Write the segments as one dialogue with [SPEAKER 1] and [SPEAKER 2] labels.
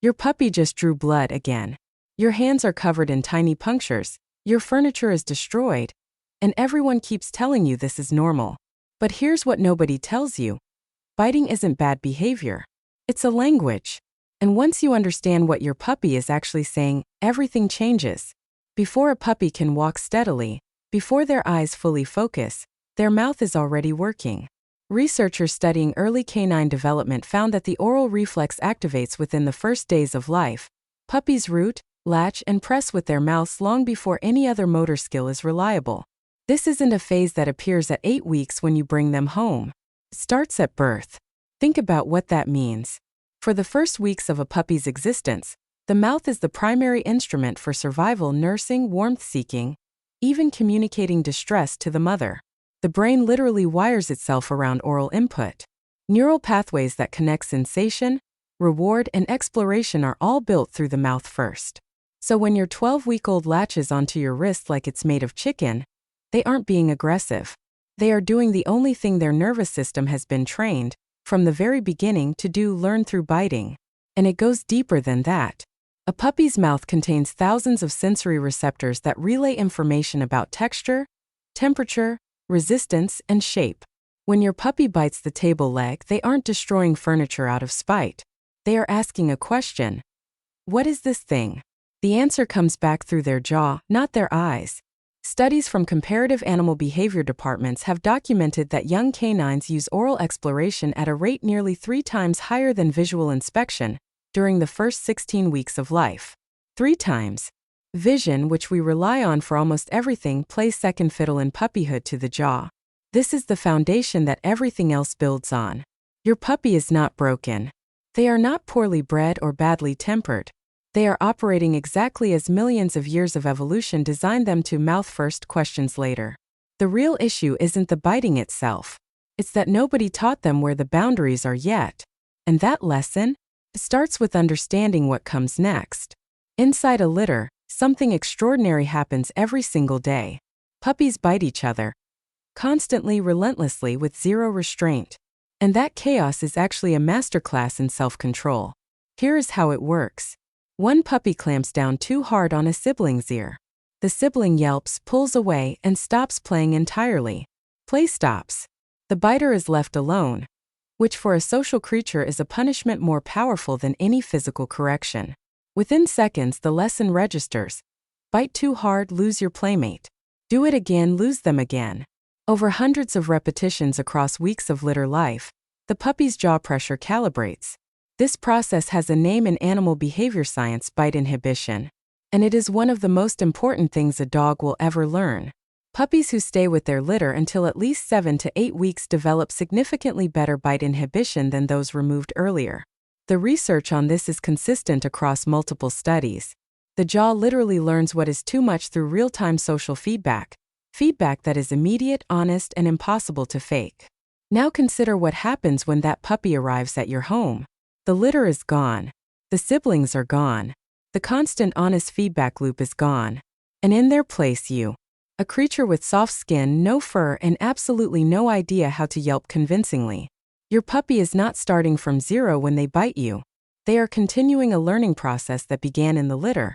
[SPEAKER 1] Your puppy just drew blood again. Your hands are covered in tiny punctures, your furniture is destroyed, and everyone keeps telling you this is normal. But here's what nobody tells you. Biting isn't bad behavior. It's a language. And once you understand what your puppy is actually saying, everything changes. Before a puppy can walk steadily, before their eyes fully focus, their mouth is already working. Researchers studying early canine development found that the oral reflex activates within the first days of life. Puppies root, latch, and press with their mouths long before any other motor skill is reliable. This isn't a phase that appears at 8 weeks when you bring them home. It starts at birth. Think about what that means. For the first weeks of a puppy's existence, the mouth is the primary instrument for survival, nursing, warmth-seeking, even communicating distress to the mother. The brain literally wires itself around oral input. Neural pathways that connect sensation, reward, and exploration are all built through the mouth first. So when your 12-week-old latches onto your wrist like it's made of chicken, they aren't being aggressive. They are doing the only thing their nervous system has been trained, from the very beginning, to do: learn through biting. And it goes deeper than that. A puppy's mouth contains thousands of sensory receptors that relay information about texture, temperature, resistance, and shape. When your puppy bites the table leg, they aren't destroying furniture out of spite. They are asking a question. What is this thing? The answer comes back through their jaw, not their eyes. Studies from comparative animal behavior departments have documented that young canines use oral exploration at a rate nearly 3 times higher than visual inspection during the first 16 weeks of life. 3 times. Vision, which we rely on for almost everything, plays second fiddle in puppyhood to the jaw. This is the foundation that everything else builds on. Your puppy is not broken. They are not poorly bred or badly tempered. They are operating exactly as millions of years of evolution designed them to: mouth first, questions later. The real issue isn't the biting itself. It's that nobody taught them where the boundaries are yet. And that lesson starts with understanding what comes next. Inside a litter, something extraordinary happens every single day. Puppies bite each other, constantly, relentlessly, with zero restraint. And that chaos is actually a masterclass in self-control. Here is how it works. One puppy clamps down too hard on a sibling's ear. The sibling yelps, pulls away, and stops playing entirely. Play stops. The biter is left alone, which for a social creature is a punishment more powerful than any physical correction. Within seconds, the lesson registers. Bite too hard, lose your playmate. Do it again, lose them again. Over hundreds of repetitions across weeks of litter life, the puppy's jaw pressure calibrates. This process has a name in animal behavior science: bite inhibition. And it is one of the most important things a dog will ever learn. Puppies who stay with their litter until at least 7 to 8 weeks develop significantly better bite inhibition than those removed earlier. The research on this is consistent across multiple studies. The jaw literally learns what is too much through real-time social feedback that is immediate, honest, and impossible to fake. Now consider what happens when that puppy arrives at your home. The litter is gone. The siblings are gone. The constant honest feedback loop is gone. And in their place you, a creature with soft skin, no fur, and absolutely no idea how to yelp convincingly. Your puppy is not starting from zero when they bite you. They are continuing a learning process that began in the litter.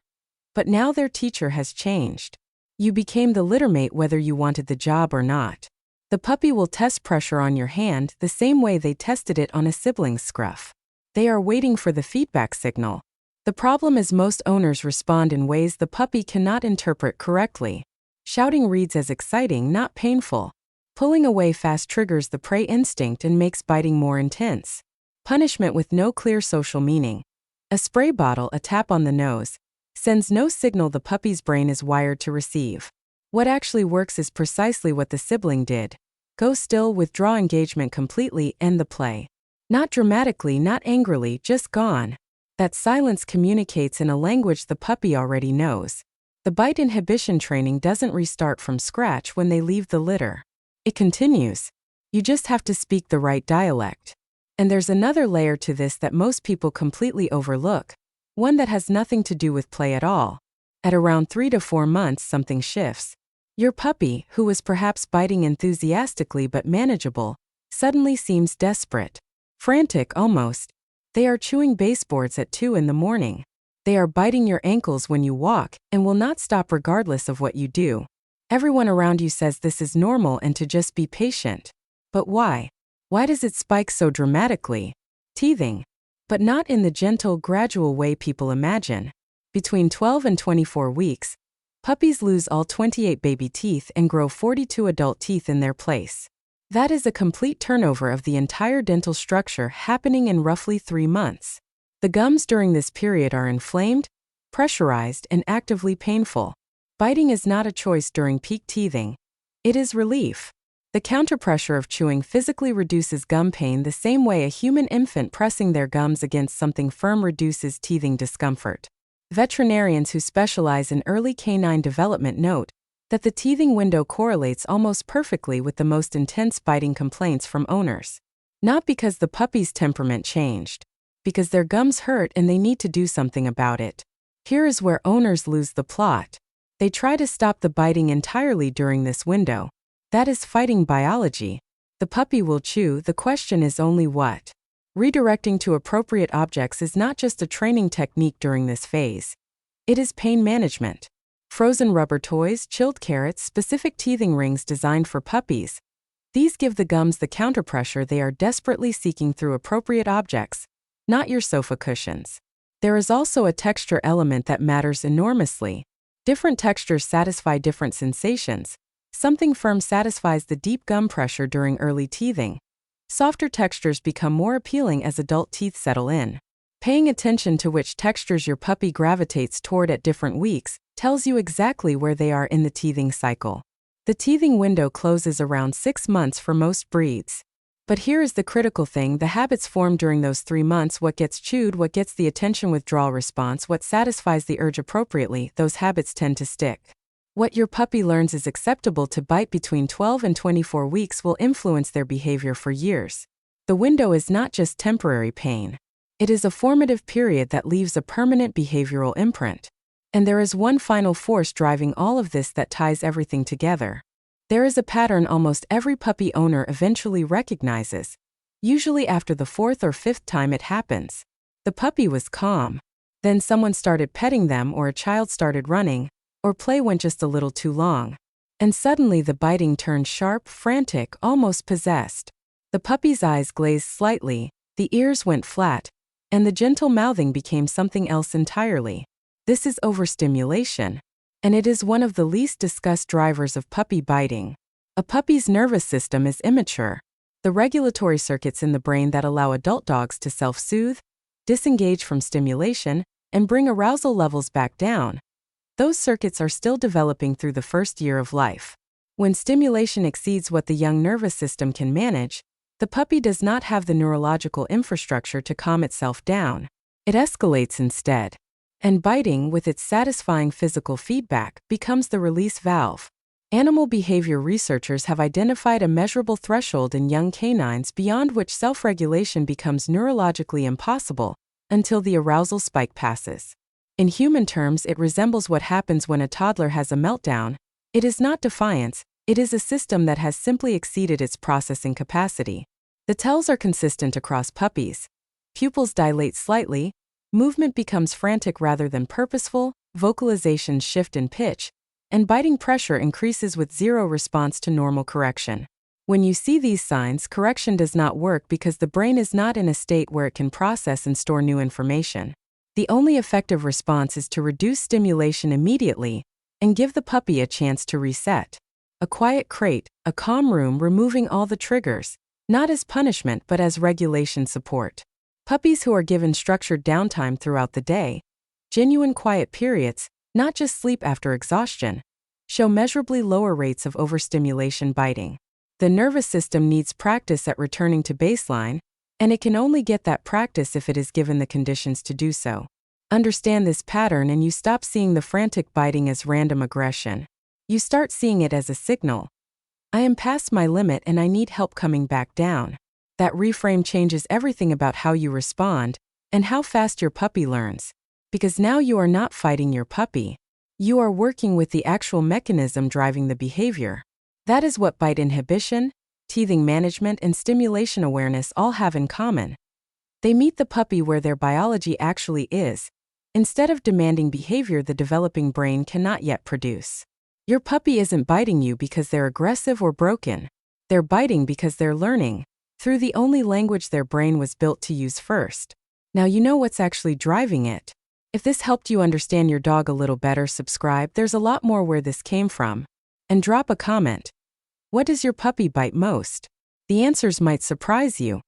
[SPEAKER 1] But now their teacher has changed. You became the littermate whether you wanted the job or not. The puppy will test pressure on your hand the same way they tested it on a sibling's scruff. They are waiting for the feedback signal. The problem is most owners respond in ways the puppy cannot interpret correctly. Shouting reads as exciting, not painful. Pulling away fast triggers the prey instinct and makes biting more intense. Punishment with no clear social meaning. A spray bottle, a tap on the nose, sends no signal the puppy's brain is wired to receive. What actually works is precisely what the sibling did. Go still, withdraw engagement completely, end the play. Not dramatically, not angrily, just gone. That silence communicates in a language the puppy already knows. The bite inhibition training doesn't restart from scratch when they leave the litter. It continues. You just have to speak the right dialect. And there's another layer to this that most people completely overlook, one that has nothing to do with play at all. At around 3 to 4 months, something shifts. Your puppy, who was perhaps biting enthusiastically but manageable, suddenly seems desperate. Frantic almost. They are chewing baseboards at 2 in the morning. They are biting your ankles when you walk and will not stop regardless of what you do. Everyone around you says this is normal and to just be patient. But why? Why does it spike so dramatically? Teething. But not in the gentle, gradual way people imagine. Between 12 and 24 weeks, puppies lose all 28 baby teeth and grow 42 adult teeth in their place. That is a complete turnover of the entire dental structure happening in roughly 3 months. The gums during this period are inflamed, pressurized, and actively painful. Biting is not a choice during peak teething. It is relief. The counterpressure of chewing physically reduces gum pain the same way a human infant pressing their gums against something firm reduces teething discomfort. Veterinarians who specialize in early canine development note that the teething window correlates almost perfectly with the most intense biting complaints from owners. Not because the puppy's temperament changed, because their gums hurt and they need to do something about it. Here is where owners lose the plot. They try to stop the biting entirely during this window. That is fighting biology. The puppy will chew, the question is only what. Redirecting to appropriate objects is not just a training technique during this phase. It is pain management. Frozen rubber toys, chilled carrots, specific teething rings designed for puppies. These give the gums the counterpressure they are desperately seeking through appropriate objects, not your sofa cushions. There is also a texture element that matters enormously. Different textures satisfy different sensations. Something firm satisfies the deep gum pressure during early teething. Softer textures become more appealing as adult teeth settle in. Paying attention to which textures your puppy gravitates toward at different weeks tells you exactly where they are in the teething cycle. The teething window closes around 6 months for most breeds. But here is the critical thing: the habits formed during those 3 months, what gets chewed, what gets the attention withdrawal response, what satisfies the urge appropriately, those habits tend to stick. What your puppy learns is acceptable to bite between 12 and 24 weeks will influence their behavior for years. The window is not just temporary pain. It is a formative period that leaves a permanent behavioral imprint. And there is one final force driving all of this that ties everything together. There is a pattern almost every puppy owner eventually recognizes, usually after the 4th or 5th time it happens. The puppy was calm. Then someone started petting them, or a child started running, or play went just a little too long. And suddenly the biting turned sharp, frantic, almost possessed. The puppy's eyes glazed slightly, the ears went flat, and the gentle mouthing became something else entirely. This is overstimulation. And it is one of the least discussed drivers of puppy biting. A puppy's nervous system is immature. The regulatory circuits in the brain that allow adult dogs to self-soothe, disengage from stimulation, and bring arousal levels back down, those circuits are still developing through the first year of life. When stimulation exceeds what the young nervous system can manage, the puppy does not have the neurological infrastructure to calm itself down. It escalates instead. And biting, with its satisfying physical feedback, becomes the release valve. Animal behavior researchers have identified a measurable threshold in young canines beyond which self-regulation becomes neurologically impossible, until the arousal spike passes. In human terms, it resembles what happens when a toddler has a meltdown. It is not defiance, it is a system that has simply exceeded its processing capacity. The tells are consistent across puppies. Pupils dilate slightly, movement becomes frantic rather than purposeful, vocalizations shift in pitch, and biting pressure increases with zero response to normal correction. When you see these signs, correction does not work because the brain is not in a state where it can process and store new information. The only effective response is to reduce stimulation immediately and give the puppy a chance to reset. A quiet crate, a calm room, removing all the triggers, not as punishment but as regulation support. Puppies who are given structured downtime throughout the day, genuine quiet periods, not just sleep after exhaustion, show measurably lower rates of overstimulation biting. The nervous system needs practice at returning to baseline, and it can only get that practice if it is given the conditions to do so. Understand this pattern and you stop seeing the frantic biting as random aggression. You start seeing it as a signal. I am past my limit and I need help coming back down. That reframe changes everything about how you respond and how fast your puppy learns. Because now you are not fighting your puppy. You are working with the actual mechanism driving the behavior. That is what bite inhibition, teething management, and stimulation awareness all have in common. They meet the puppy where their biology actually is, instead of demanding behavior the developing brain cannot yet produce. Your puppy isn't biting you because they're aggressive or broken. They're biting because they're learning, through the only language their brain was built to use first. Now you know what's actually driving it. If this helped you understand your dog a little better, subscribe. There's a lot more where this came from. And drop a comment. What does your puppy bite most? The answers might surprise you.